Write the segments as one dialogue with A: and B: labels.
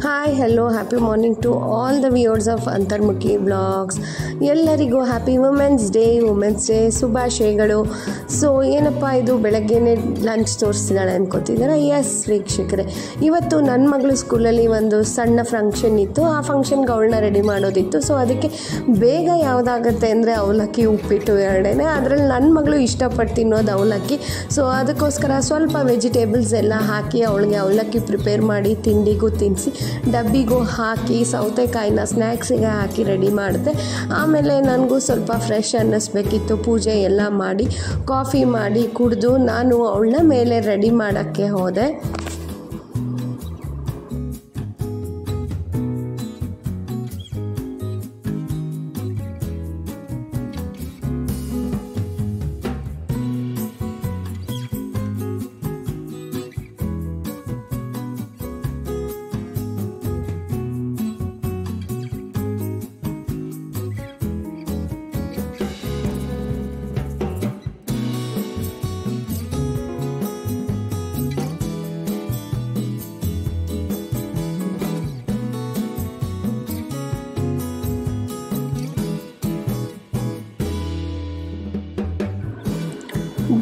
A: Hi hello happy morning to all the viewers of Antarmukhi blogs. ಎಲ್ಲರಿಗೂ happy women's day ಶುಭಾಶಯಗಳು. So ಏನಪ್ಪ ಇದು ಬೆಳಗ್ಗೆನೇ ಲಂಚ್ ತೋರಿಸ್ತಿದ್ದಾಳೆ ಅನ್ಕೋತಿದ್ದಾರೆ. ಎಸ್ ವೀಕ್ಷಕರೇ, ಇವತ್ತು ನನ್ನ ಮಗಳು ಸ್ಕೂಲಲ್ಲಿ ಒಂದು ಸಣ್ಣ ಫಂಕ್ಷನ್ ಇತ್ತು. ಆ ಫಂಕ್ಷನ್ಗೆ ಅವಳನ್ನ ರೆಡಿ ಮಾಡೋದಿತ್ತು. ಸೊ ಅದಕ್ಕೆ ಬೇಗ ಯಾವುದಾಗುತ್ತೆ ಅಂದರೆ ಅವಲಕ್ಕಿ ಉಪ್ಪಿಟ್ಟು ಎರಡೇ. ಅದರಲ್ಲಿ ನನ್ನ ಮಗಳು ಇಷ್ಟಪಟ್ಟು ತಿನ್ನೋದು ಅವಲಕ್ಕಿ. ಸೊ ಅದಕ್ಕೋಸ್ಕರ ಸ್ವಲ್ಪ ವೆಜಿಟೇಬಲ್ಸ್ ಎಲ್ಲ ಹಾಕಿ ಅವಳಿಗೆ ಅವಲಕ್ಕಿ ಪ್ರಿಪೇರ್ ಮಾಡಿ ತಿಂಡಿಗೂ ತಿನ್ನಿಸಿ ಡಬ್ಬಿಗೂ ಹಾಕಿ ಸೌತೆಕಾಯಿನ ಸ್ನ್ಯಾಕ್ಸಿಗೆ ಹಾಕಿ ರೆಡಿ ಮಾಡಿದೆ. ಆಮೇಲೆ ನನಗೂ ಸ್ವಲ್ಪ ಫ್ರೆಶ್ ಅನ್ನಿಸ್ಬೇಕಿತ್ತು. ಪೂಜೆ ಎಲ್ಲ ಮಾಡಿ ಕಾಫಿ ಮಾಡಿ ಕುಡಿದು ನಾನು ಅವಳನ್ನ ಮೇಲೆ ರೆಡಿ ಮಾಡೋಕ್ಕೆ ಹೋದೆ.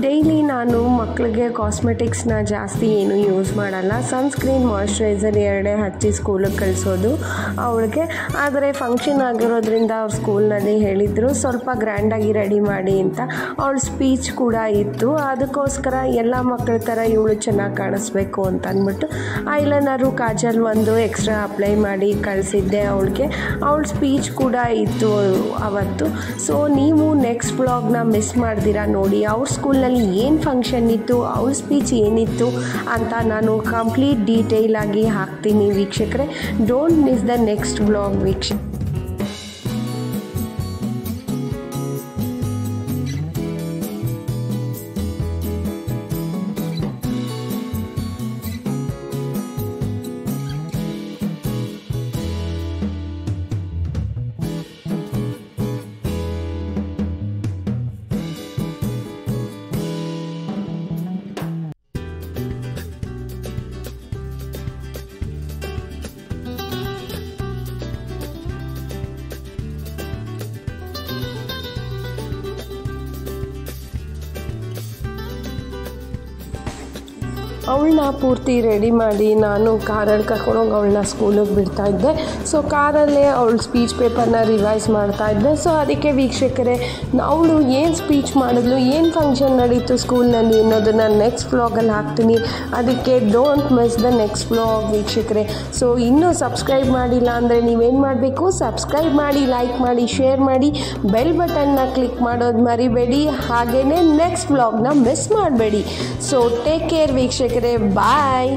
A: ಡೈಲಿ ನಾನು ಮಕ್ಕಳಿಗೆ ಕಾಸ್ಮೆಟಿಕ್ಸ್ನ ಜಾಸ್ತಿ ಏನು ಯೂಸ್ ಮಾಡಲ್ಲ. ಸನ್ಸ್ಕ್ರೀನ್, ಮಾಯ್ಶ್ಚರೈಸರ್ ಎರಡೇ ಹಚ್ಚಿ ಸ್ಕೂಲಿಗೆ ಕಳಿಸೋದು ಅವಳಿಗೆ. ಆದರೆ ಫಂಕ್ಷನ್ ಆಗಿರೋದ್ರಿಂದ ಅವ್ರ ಸ್ಕೂಲ್ನಲ್ಲಿ ಹೇಳಿದರು ಸ್ವಲ್ಪ ಗ್ರ್ಯಾಂಡಾಗಿ ರೆಡಿ ಮಾಡಿ ಅಂತ. ಅವಳ ಸ್ಪೀಚ್ ಕೂಡ ಇತ್ತು. ಅದಕ್ಕೋಸ್ಕರ ಎಲ್ಲ ಮಕ್ಕಳ ಥರ ಇವಳು ಚೆನ್ನಾಗಿ ಕಾಣಿಸ್ಬೇಕು ಅಂತ ಅಂದ್ಬಿಟ್ಟು ಐಲೈನರು, ಕಾಜಲ್ ಒಂದು ಎಕ್ಸ್ಟ್ರಾ ಅಪ್ಲೈ ಮಾಡಿ ಕಳಿಸಿದ್ದೆ ಅವಳಿಗೆ. ಅವಳ ಸ್ಪೀಚ್ ಕೂಡ ಇತ್ತು ಅವತ್ತು. ಸೊ ನೀವು ನೆಕ್ಸ್ಟ್ ವ್ಲಾಗ್ನ ಮಿಸ್ ಮಾಡ್ದಿರಾ ನೋಡಿ. ಅವ್ರ ಸ್ಕೂಲ್ನಲ್ಲಿ ಏನು ಫಂಕ್ಷನ್ ಇತ್ತು, ಅವ್ರ ಸ್ಪೀಚ್ ಏನಿತ್ತು ಅಂತ ನಾನು ಕಂಪ್ಲೀಟ್ ಡೀಟೇಲ್ ಆಗಿ ಹಾಕ್ತೀನಿ ವೀಕ್ಷಕರೇ. Don't miss the next vlog ವೀಕ್ಷಕ. ಅವಳನ್ನ ಪೂರ್ತಿ ರೆಡಿ ಮಾಡಿ ನಾನು ಕಾರಲ್ಲಿ ಕರ್ಕೊಂಡೋಗಿ ಅವಳನ್ನ ಸ್ಕೂಲಿಗೆ ಬಿಡ್ತಾಯಿದ್ದೆ. ಸೊ ಕಾರಲ್ಲೇ ಅವಳ ಸ್ಪೀಚ್ ಪೇಪರ್ನ ರಿವೈಸ್ ಮಾಡ್ತಾಯಿದ್ದೆ. ಸೊ ಅದಕ್ಕೆ ವೀಕ್ಷಕರೇ, ಅವಳು ಏನು ಸ್ಪೀಚ್ ಮಾಡಿದ್ಲು, ಏನು ಫಂಕ್ಷನ್ ನಡೀತು ಸ್ಕೂಲ್ನಲ್ಲಿ ಅನ್ನೋದನ್ನು ನೆಕ್ಸ್ಟ್ ವ್ಲಾಗಲ್ಲಿ ಹಾಕ್ತೀನಿ. ಅದಕ್ಕೆ don't miss the next vlog ವೀಕ್ಷಕರೇ. ಸೊ ಇನ್ನೂ ಸಬ್ಸ್ಕ್ರೈಬ್ ಮಾಡಿಲ್ಲ ಅಂದರೆ ನೀವೇನು ಮಾಡಬೇಕು, ಸಬ್ಸ್ಕ್ರೈಬ್ ಮಾಡಿ, ಲೈಕ್ ಮಾಡಿ, ಶೇರ್ ಮಾಡಿ, ಬೆಲ್ ಬಟನ್ನ ಕ್ಲಿಕ್ ಮಾಡೋದು ಮರಿಬೇಡಿ. ಹಾಗೆಯೇ ನೆಕ್ಸ್ಟ್ ವ್ಲಾಗ್ನ ಮಿಸ್ ಮಾಡಬೇಡಿ. ಸೊ ಟೇಕ್ ಕೇರ್ ವೀಕ್ಷಕರೇ, ಬಾಯ್.